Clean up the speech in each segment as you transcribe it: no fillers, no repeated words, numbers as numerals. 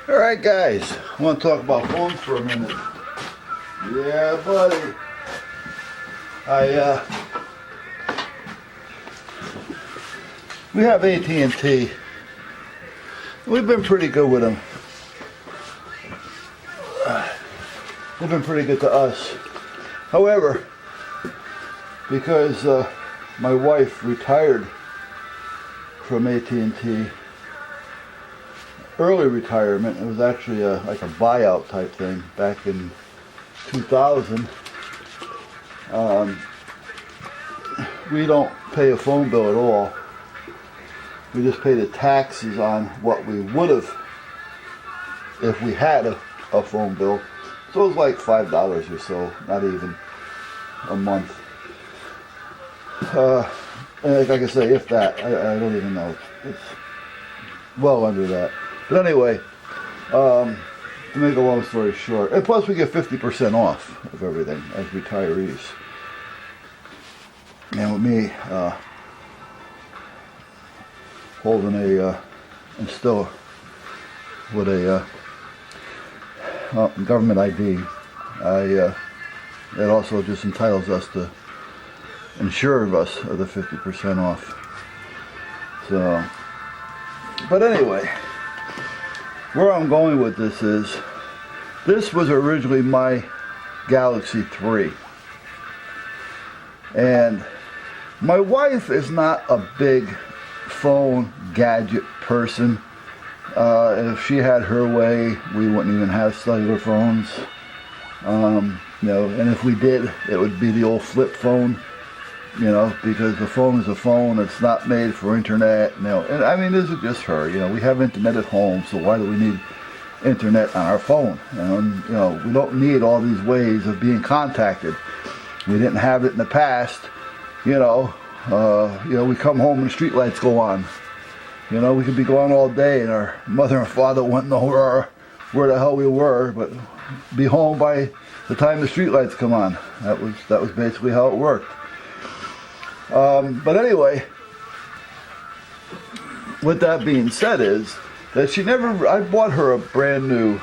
Alright guys, I want to talk about phones for a minute. Yeah buddy. We have AT&T. We've been pretty good with them. They've been pretty good to us. However, because my wife retired from AT&T, early retirement, it was actually like a buyout type thing back in 2000. We don't pay a phone bill at all. We just pay the taxes on what we would have if we had a phone bill. So it was like $5 or so, not even a month. And like I say, if that, I don't even know. It's well under that. But anyway, to make a long story short, and plus we get 50% off of everything as retirees. And with me holding and still with a government ID, it also just entitles us to insure us of the 50% off. So, but anyway, where I'm going with this is, this was originally my Galaxy 3. And my wife is not a big phone gadget person. If she had her way, we wouldn't even have cellular phones. And if we did, it would be the old flip phone. Because the phone is a phone, it's not made for internet. And I mean, this is just her. We have internet at home, so why do we need internet on our phone? And we don't need all these ways of being contacted. We didn't have it in the past. We come home and the street lights go on. We could be gone all day, and our mother and father wouldn't know where the hell we were, but be home by the time the street lights come on. That was basically how it worked. But anyway, with that being said, is that I bought her a brand new,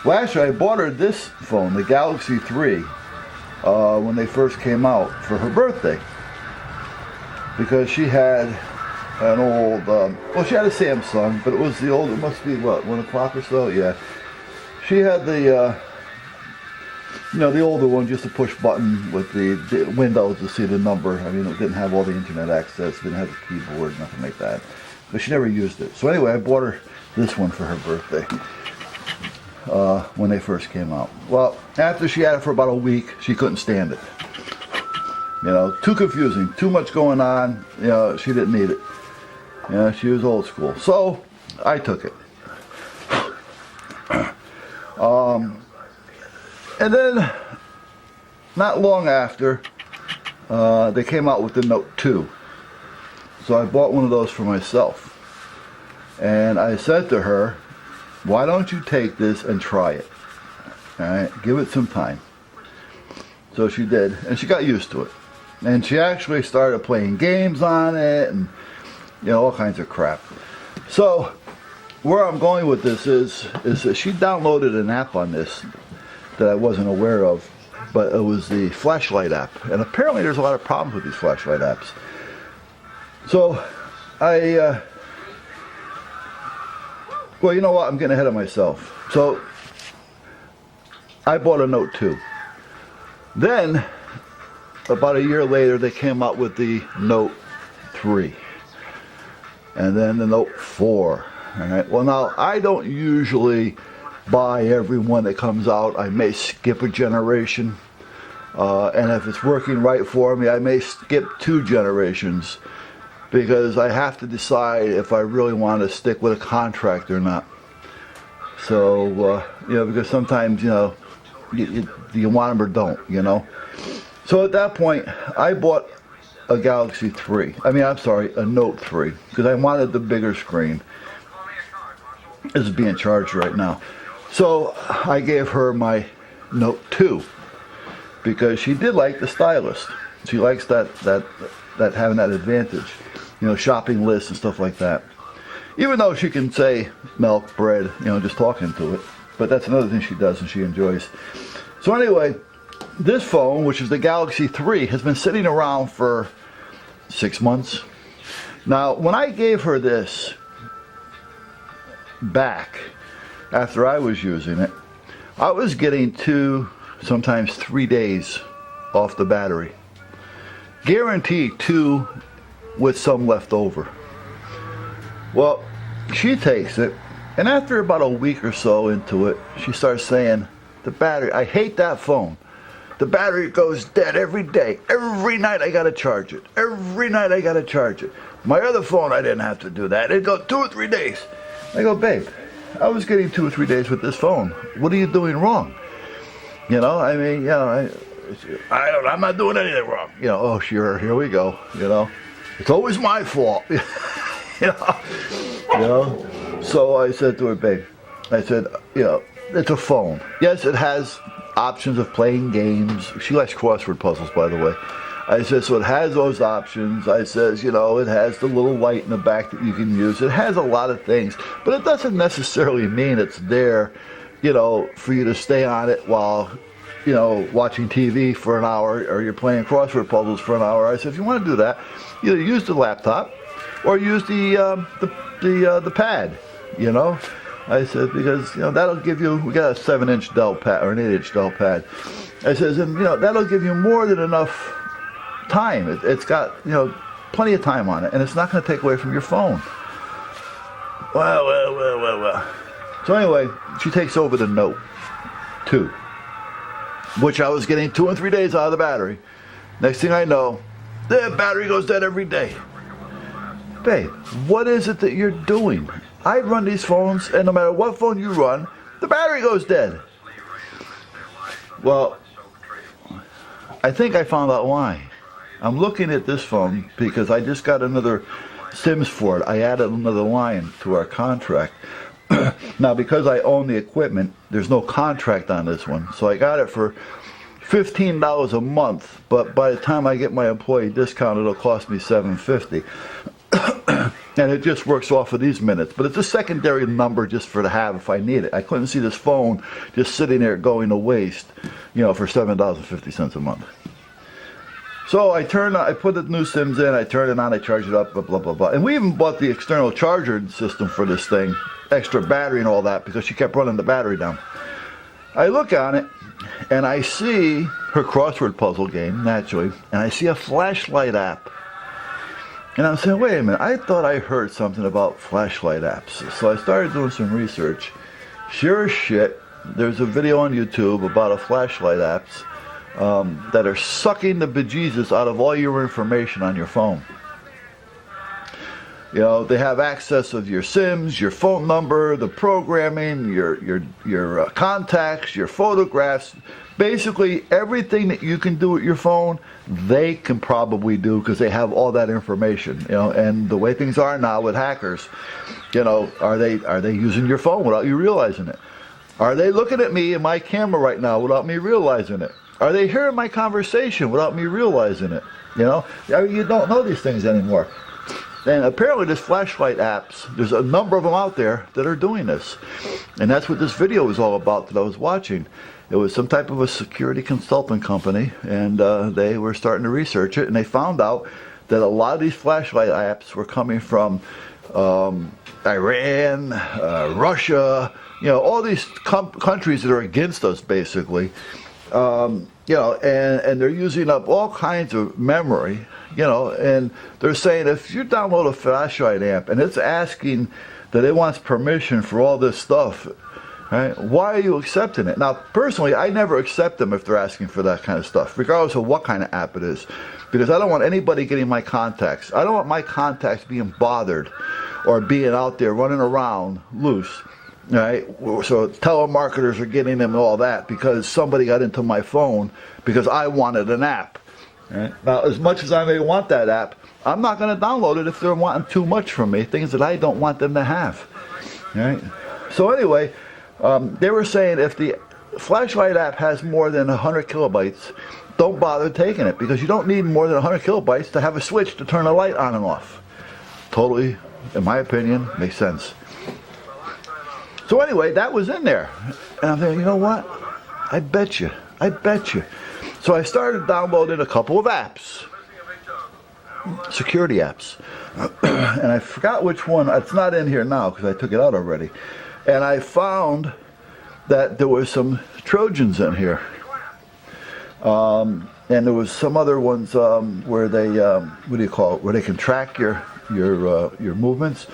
last year I bought her this phone, the Galaxy 3, when they first came out for her birthday. Because she had an old, she had a Samsung, but it was the old, it must be what, 1 o'clock or so? Yeah. She had the older one, just a push button with the windows to see the number. I mean, it didn't have all the internet access, didn't have a keyboard, nothing like that. But she never used it. So anyway, I bought her this one for her birthday when they first came out. Well, after she had it for about a week, she couldn't stand it. Too confusing, too much going on. She didn't need it. She was old school. So I took it. And then, not long after, they came out with the Note 2. So I bought one of those for myself. And I said to her, why don't you take this and try it? Alright, give it some time. So she did, and she got used to it. And she actually started playing games on it, and all kinds of crap. So, where I'm going with this is that she downloaded an app on this that I wasn't aware of, but it was the flashlight app. And apparently there's a lot of problems with these flashlight apps. So well, you know what? I'm getting ahead of myself. So I bought a Note 2. Then, about a year later, they came out with the Note 3. And then the Note 4. All right. Well, now, I don't usually buy every one that comes out. I may skip a generation, and if it's working right for me, I may skip 2 generations, because I have to decide if I really want to stick with a contract or not. So because sometimes you want them or don't. So at that point, I bought a Galaxy 3. I mean, I'm sorry, a Note 3, because I wanted the bigger screen. This is being charged right now. So I gave her my Note 2 because she did like the stylus. She likes that having that advantage, shopping lists and stuff like that. Even though she can say milk, bread, just talking to it. But that's another thing she does and she enjoys. So anyway, this phone, which is the Galaxy 3, has been sitting around for 6 months. Now, when I gave her this back after I was using it, I was getting 2, sometimes 3 days off the battery. Guaranteed 2 with some left over. Well, she takes it, and after about a week or so into it, she starts saying, the battery, I hate that phone. The battery goes dead every day. Every night I gotta charge it. Every night I gotta charge it. My other phone, I didn't have to do that. It'd go 2 or 3 days. I go, babe, I was getting 2 or 3 days with this phone. What are you doing wrong? I'm not doing anything wrong. Oh, sure, here we go. It's always my fault. So I said to her, babe, I said, it's a phone. Yes, it has options of playing games. She likes crossword puzzles, by the way. I said, so it has those options. I says, it has the little light in the back that you can use. It has a lot of things, but it doesn't necessarily mean it's there, for you to stay on it while, watching TV for an hour or you're playing crossword puzzles for an hour. I said, if you want to do that, either use the laptop or use the pad, I said, because, that'll give you, we got a 7-inch Dell pad or an 8-inch Dell pad. I says, and, that'll give you more than enough time. It's got, plenty of time on it, and it's not going to take away from your phone. Well. So anyway, she takes over the Note 2, which I was getting 2 and 3 days out of the battery. Next thing I know, the battery goes dead every day. Babe, what is it that you're doing? I run these phones, and no matter what phone you run, the battery goes dead. Well, I think I found out why. I'm looking at this phone because I just got another SIMs for it. I added another line to our contract. Now, because I own the equipment, there's no contract on this one. So I got it for $15 a month, but by the time I get my employee discount, it'll cost me $7.50. And it just works off of these minutes. But it's a secondary number just for to have if I need it. I couldn't see this phone just sitting there going to waste, for $7.50 a month. So I put the new SIMs in, I turn it on, I charge it up, blah, blah, blah, blah. And we even bought the external charger system for this thing, extra battery and all that, because she kept running the battery down. I look on it, and I see her crossword puzzle game, naturally, and I see a flashlight app. And I'm saying, wait a minute, I thought I heard something about flashlight apps. So I started doing some research. Sure as shit, there's a video on YouTube about a flashlight apps that are sucking the bejesus out of all your information on your phone. They have access of your SIMs, your phone number, the programming, your contacts, your photographs. Basically, everything that you can do with your phone, they can probably do because they have all that information. And the way things are now with hackers, are they using your phone without you realizing it? Are they looking at me in my camera right now without me realizing it? Are they hearing my conversation without me realizing it? You don't know these things anymore. And apparently there's flashlight apps. There's a number of them out there that are doing this. And that's what this video was all about that I was watching. It was some type of a security consultant company, and they were starting to research it, and they found out that a lot of these flashlight apps were coming from Iran, Russia, all these countries that are against us, basically. And they're using up all kinds of memory, and they're saying if you download a flashlight app and it's asking that it wants permission for all this stuff, right? Why are you accepting it? Now, personally, I never accept them if they're asking for that kind of stuff, regardless of what kind of app it is, because I don't want anybody getting my contacts. I don't want my contacts being bothered or being out there running around loose. Right, so telemarketers are getting them and all that because somebody got into my phone because I wanted an app. Right? Now, as much as I may want that app, I'm not going to download it if they're wanting too much from me, things that I don't want them to have. Right? So anyway, they were saying if the flashlight app has more than 100 kilobytes, don't bother taking it because you don't need more than 100 kilobytes to have a switch to turn a light on and off. totally, in my opinion, makes sense. So anyway, that was in there. And I'm thinking, you know what? I bet you. So I started downloading a couple of apps. Security apps. And I forgot which one. It's not in here now because I took it out already. And I found that there was some Trojans in here. And there was some other ones where they, what do you call it? Where they can track your movements.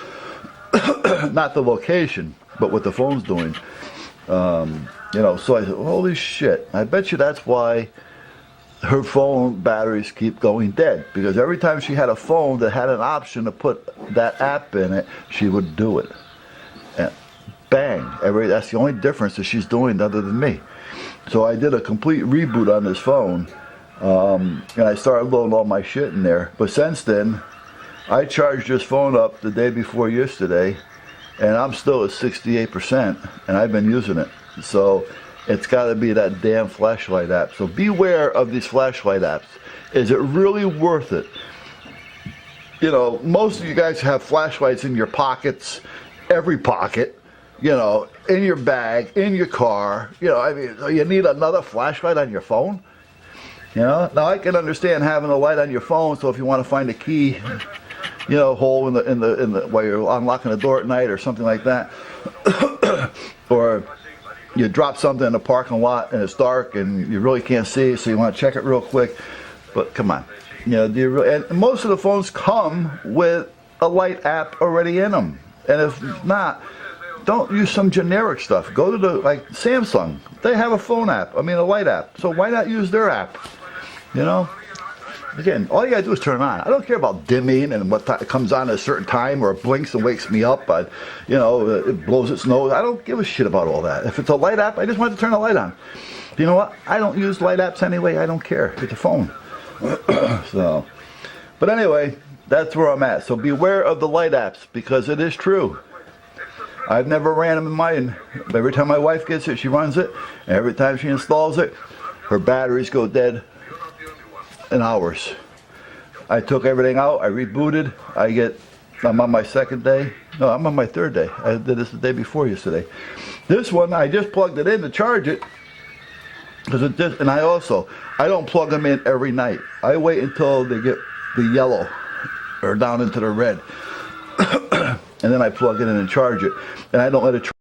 Not the location, but what the phone's doing. You know, so I said, holy shit, I bet you that's why her phone batteries keep going dead. Because every time she had a phone that had an option to put that app in it, she would do it. And bang, that's the only difference that she's doing other than me. So I did a complete reboot on this phone, and I started loading all my shit in there. But since then, I charged this phone up the day before yesterday, and I'm still at 68%, and I've been using it. So it's got to be that damn flashlight app. So beware of these flashlight apps. Is it really worth it? You know, most of you guys have flashlights in your pockets, every pocket, you know, in your bag, in your car. You know, I mean, you need another flashlight on your phone? You know, now I can understand having a light on your phone, so if you want to find a key, you know, hole in the while you're unlocking the door at night or something like that, or you drop something in the parking lot and it's dark and you really can't see, so you want to check it real quick. But come on, you know, and most of the phones come with a light app already in them, and if not, don't use some generic stuff. Go to like Samsung, they have a phone app, I mean a light app, so why not use their app? You know, again, all you gotta do is turn it on. I don't care about dimming and what it comes on at a certain time, or it blinks and wakes me up, you know, it blows its nose. I don't give a shit about all that. If it's a light app, I just want to turn the light on. You know what? I don't use light apps anyway. I don't care. It's a phone. So, but anyway, that's where I'm at. So beware of the light apps, because it is true. I've never ran them in mine. Every time my wife gets it, she runs it. And every time she installs it, her batteries go dead in hours. I took everything out. I rebooted. I'm on my second day. No, I'm on my third day. I did this the day before yesterday. This one, I just plugged it in to charge it. And I don't plug them in every night. I wait until they get the yellow or down into the red. And then I plug it in and charge it. And I don't let it